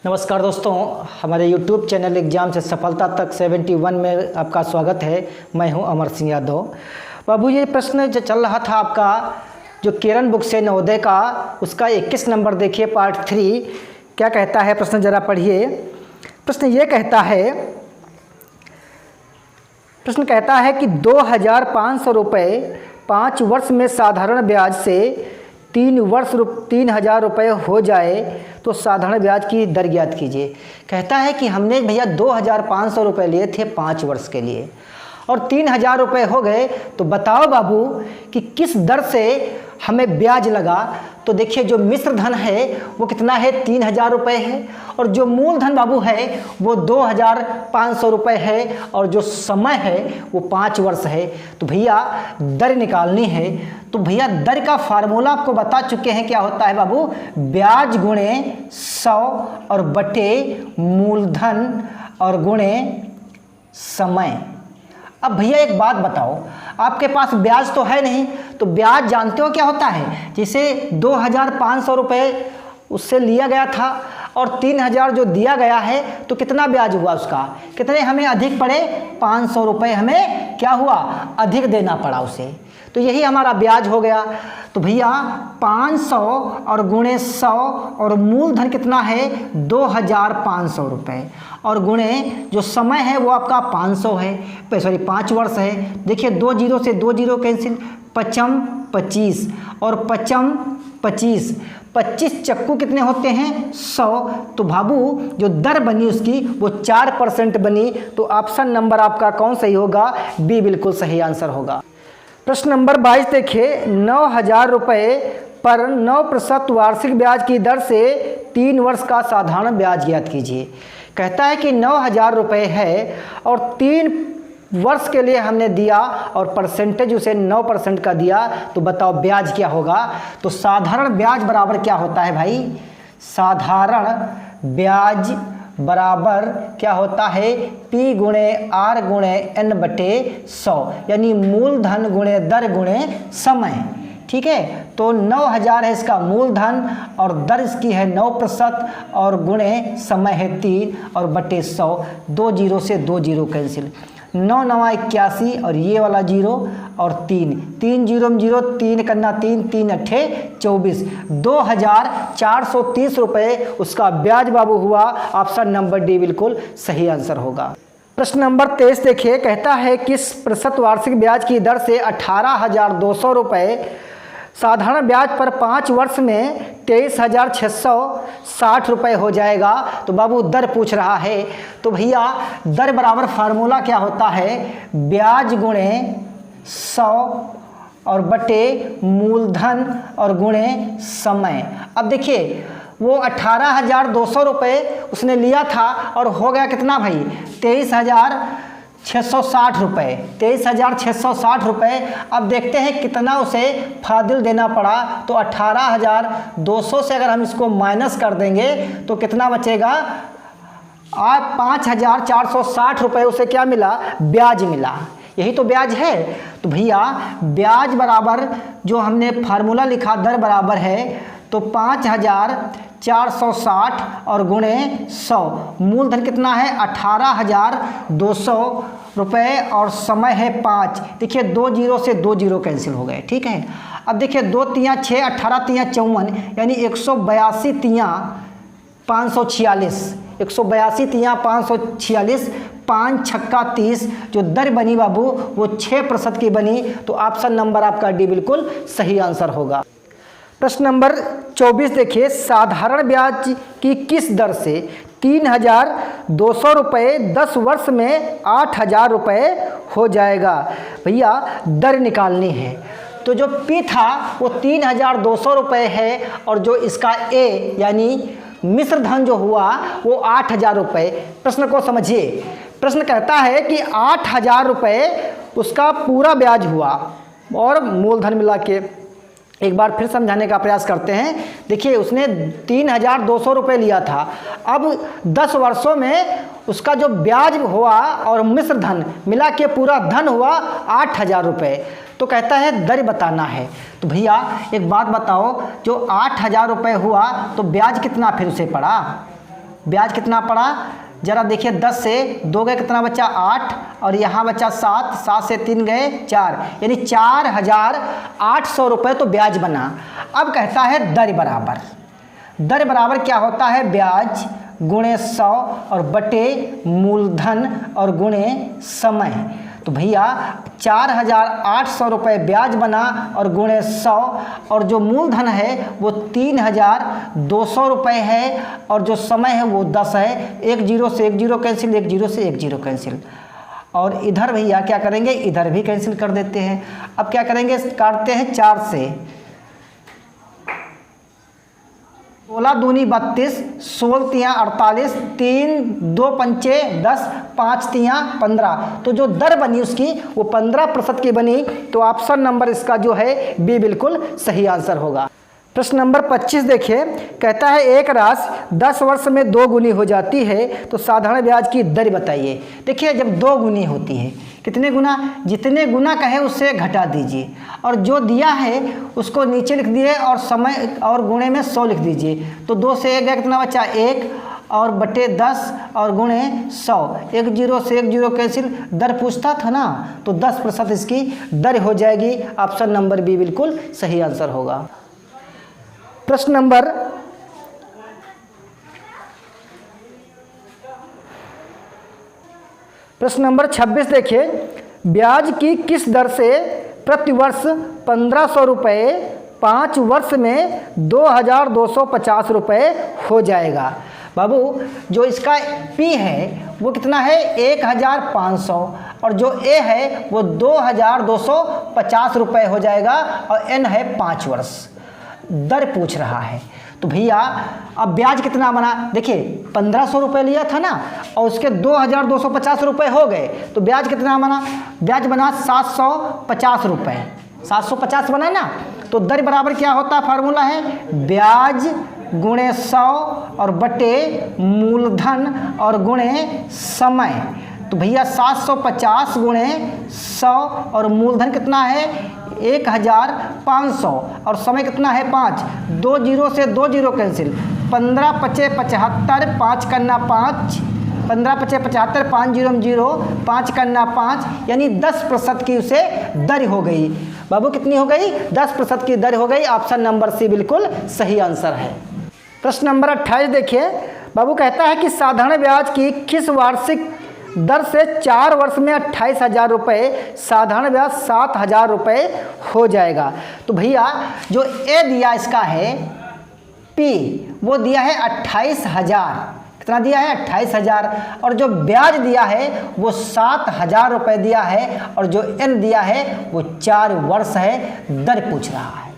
नमस्कार दोस्तों, हमारे YouTube चैनल एग्ज़ाम से सफलता तक 71 में आपका स्वागत है। मैं हूं अमर सिंह यादव। बाबू, ये प्रश्न जो चल रहा था आपका जो किरण बुक से नवोदय का, उसका 21 नंबर देखिए, पार्ट 3 क्या कहता है प्रश्न, ज़रा पढ़िए। प्रश्न ये कहता है कि 2500 रुपये 5 वर्ष में साधारण ब्याज से 3,000 रुपये हो जाए तो साधारण ब्याज की दर ज्ञात कीजिए। कहता है कि हमने भैया 2,500 रुपये लिए थे 5 वर्ष के लिए और 3,000 रुपये हो गए, तो बताओ बाबू कि किस दर से हमें ब्याज लगा। तो देखिए, जो मिश्र धन है वो कितना है, 3,000 रुपये है, और जो मूलधन बाबू है वो 2,500 रुपये है, और जो समय है वो 5 वर्ष है। तो भैया दर निकालनी है। तो भैया दर का फार्मूला आपको बता चुके हैं, क्या होता है बाबू, ब्याज गुणे 100 और बटे मूलधन और गुणे समय। अब भैया एक बात बताओ, आपके पास ब्याज तो है नहीं, तो ब्याज जानते हो क्या होता है। जैसे 2,500 रुपये उससे लिया गया था और 3,000 जो दिया गया है, तो कितना ब्याज हुआ उसका, कितने हमें अधिक पड़े, 500 रुपये हमें क्या हुआ, अधिक देना पड़ा उसे। तो यही हमारा ब्याज हो गया। तो भैया 500 और गुणे 100 और मूलधन कितना है 2,500 रुपये, और गुणे जो समय है वो आपका 500 है, 5 वर्ष है। देखिए 2 जीरो से 2 जीरो कैंसिल, 5 25 और 5 25, 25 चक्कू कितने होते हैं 100। तो बाबू जो दर बनी उसकी वो 4% बनी। तो ऑप्शन नंबर आपका कौन सही होगा, बी बिल्कुल सही आंसर होगा। प्रश्न नंबर 22 देखिए, 9,000 रुपये पर 9% वार्षिक ब्याज की दर से 3 वर्ष का साधारण ब्याज ज्ञात कीजिए। कहता है कि 9,000 रुपये है और 3 वर्ष के लिए हमने दिया और परसेंटेज उसे 9% का दिया, तो बताओ ब्याज क्या होगा। तो साधारण ब्याज बराबर क्या होता है भाई, साधारण ब्याज बराबर क्या होता है, P गुणे R गुणे N बटे 100, यानी मूलधन गुणे दर गुणे समय। ठीक है, तो 9,000 है इसका मूलधन और दर इसकी है 9% और गुणे समय है 3 और बटे 100। 2 जीरो से 2 जीरो कैंसिल, 9 9 81 और ये वाला जीरो और 3 जीरो में जीरो, 3 करना 3 अट्ठे 24, 2,430 रुपये उसका ब्याज बाबू हुआ। ऑप्शन नंबर डी बिल्कुल सही आंसर होगा। प्रश्न नंबर 23 देखिए, कहता है किस प्रतिशत वार्षिक ब्याज की दर से 18,200 रुपये साधारण ब्याज पर 5 वर्ष में 23,660 रुपये हो जाएगा। तो बाबू दर पूछ रहा है, तो भैया दर बराबर फार्मूला क्या होता है, ब्याज गुणे 100 और बटे मूलधन और गुणे समय। अब देखिए वो 18,200 रुपये उसने लिया था और हो गया कितना भाई, 23,660 रुपये, 23,660 रुपये। अब देखते हैं कितना उसे फादिल देना पड़ा। तो 18,200 से अगर हम इसको माइनस कर देंगे तो कितना बचेगा, 5,460 रुपये उसे क्या मिला, ब्याज मिला। यही तो ब्याज है। तो भैया ब्याज बराबर जो हमने फार्मूला लिखा, दर बराबर है तो 5,460 और गुणे 100, मूलधन कितना है 18,200 रुपये और समय है 5। देखिए 2 जीरो से 2 जीरो कैंसिल हो गए। ठीक है, अब देखिए 2 तियाँ 6, 18 तियाँ 54, यानी 182 तियाँ 546, 182 तियाँ 546, 5 छक्का 30, जो दर बनी बाबू वो 6% की बनी। तो ऑप्शन नंबर आपका डी बिल्कुल सही आंसर होगा। प्रश्न नंबर 24 देखिए, साधारण ब्याज की किस दर से 3,200 रुपये 10 वर्ष में 8,000 रुपये हो जाएगा। भैया दर निकालनी है। तो जो P था वो 3,200 रुपये है और जो इसका A यानी मिश्र धन जो हुआ वो 8,000 रुपये। प्रश्न को समझिए, प्रश्न कहता है कि 8,000 रुपये उसका पूरा ब्याज हुआ और मूलधन मिला के। एक बार फिर समझाने का प्रयास करते हैं। देखिए उसने 3,200 रुपये लिया था, अब 10 वर्षों में उसका जो ब्याज हुआ और मिश्र धन मिला के पूरा धन हुआ 8,000 रुपये। तो कहता है दर बताना है। तो भैया एक बात बताओ, जो 8,000 रुपये हुआ तो ब्याज कितना फिर उसे पड़ा, ब्याज कितना पड़ा जरा देखिए, 10 से 2 गए कितना बचा 8, और यहाँ बचा 7, 7 से 3 गए 4, यानी 4,800 रुपये तो ब्याज बना। अब कहता है दर बराबर। दर बराबर क्या होता है, ब्याज गुणे 100 और बटे मूलधन और गुणे समय। तो भैया 4,800 रुपये ब्याज बना और गुणे 100, और जो मूलधन है वो 3,200 रुपये है, और जो समय है वो 10 है। 1 0 से 1 0 कैंसिल, 1 0 से 1 0 कैंसिल, और इधर भैया क्या करेंगे, इधर भी कैंसिल कर देते हैं। अब क्या करेंगे, काटते हैं 4 से, 16 दूनी 32, 16 तियाँ 48, 3 2 पंचे 10, 5 तियाँ 15। तो जो दर बनी उसकी वो 15% की बनी। तो ऑप्शन नंबर इसका जो है बी बिल्कुल सही आंसर होगा। प्रश्न नंबर 25 देखिए, कहता है एक राशि 10 वर्ष में 2 गुनी हो जाती है तो साधारण ब्याज की दर बताइए। देखिए जब 2 गुनी होती है, कितने गुना, जितने गुना कहे उससे घटा दीजिए, और जो दिया है उसको नीचे लिख दिए और समय और गुणे में 100 लिख दीजिए। तो 2 से 1 गया कितना बचा 1, और बटे 10 और गुणे 100। 1 0 से 1 0 कैंसिल, दर पूछता था ना, तो 10% इसकी दर हो जाएगी। ऑप्शन नंबर बी बिल्कुल सही आंसर होगा। प्रश्न नंबर 26 देखिए, ब्याज की किस दर से प्रतिवर्ष 1500 रुपये 5 वर्ष में 2,250 रुपये हो जाएगा। बाबू जो इसका P है वो कितना है 1,500, और जो A है वो 2,250 रुपये हो जाएगा, और N है 5 वर्ष। दर पूछ रहा है तो भैया अब ब्याज कितना बना, देखिए 1500 रुपये लिया था ना, और उसके 2,250 रुपये हो गए, तो ब्याज कितना बना, ब्याज बना 750 रुपये। 750 बना ना, तो दर बराबर क्या होता है, फार्मूला है ब्याज गुणे 100 और बटे मूलधन और गुणे समय। तो भैया 750 गुणे 100 और मूलधन कितना है 1,500, और समय कितना है 5, 2 0 से 2 0 कैंसिल, 15 पचे 75, 5 करना 5, 15 पचे 75, 5 0 0, 5 करना 5, यानी 10% की उसे दर हो गई। बाबू कितनी हो गई, 10% की दर हो गई। ऑप्शन नंबर सी बिल्कुल सही आंसर है। प्रश्न नंबर 28 देखिए, बाबू कहता है कि साधारण ब्याज की किस वार्षिक दर से 4 वर्ष में 28,000 रुपये साधारण ब्याज 7,000 रुपये हो जाएगा। तो भैया जो ए दिया इसका है P, वो दिया है 28,000, कितना दिया है 28,000, और जो ब्याज दिया है वो 7,000 रुपये दिया है, और जो N दिया है वो 4 वर्ष है। दर पूछ रहा है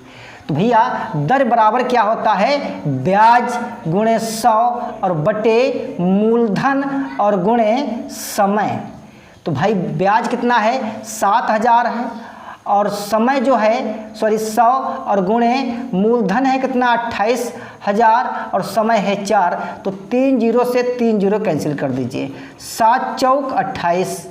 तो भैया दर बराबर क्या होता है, ब्याज गुणे 100 और बटे मूलधन और गुणे समय। तो भाई ब्याज कितना है 7,000 है, और समय जो है 100 और गुणे मूलधन है कितना 28,000, और समय है 4। तो 3 0 से 3 0 कैंसिल कर दीजिए, 7 चौक 28,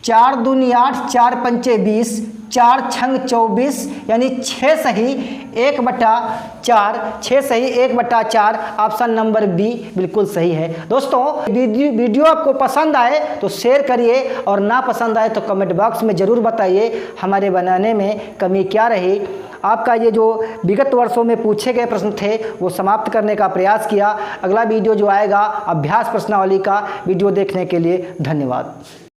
4 दूनी 8, 4 पंचे 20, 4 छंग 24, यानी 6 सही 1/4, 6 सही 1/4। ऑप्शन नंबर बी बिल्कुल सही है। दोस्तों वीडियो आपको पसंद आए तो शेयर करिए, और ना पसंद आए तो कमेंट बॉक्स में ज़रूर बताइए हमारे बनाने में कमी क्या रही। आपका ये जो विगत वर्षों में पूछे गए प्रश्न थे वो समाप्त करने का प्रयास किया। अगला वीडियो जो आएगा अभ्यास प्रश्नावली का, वीडियो देखने के लिए धन्यवाद।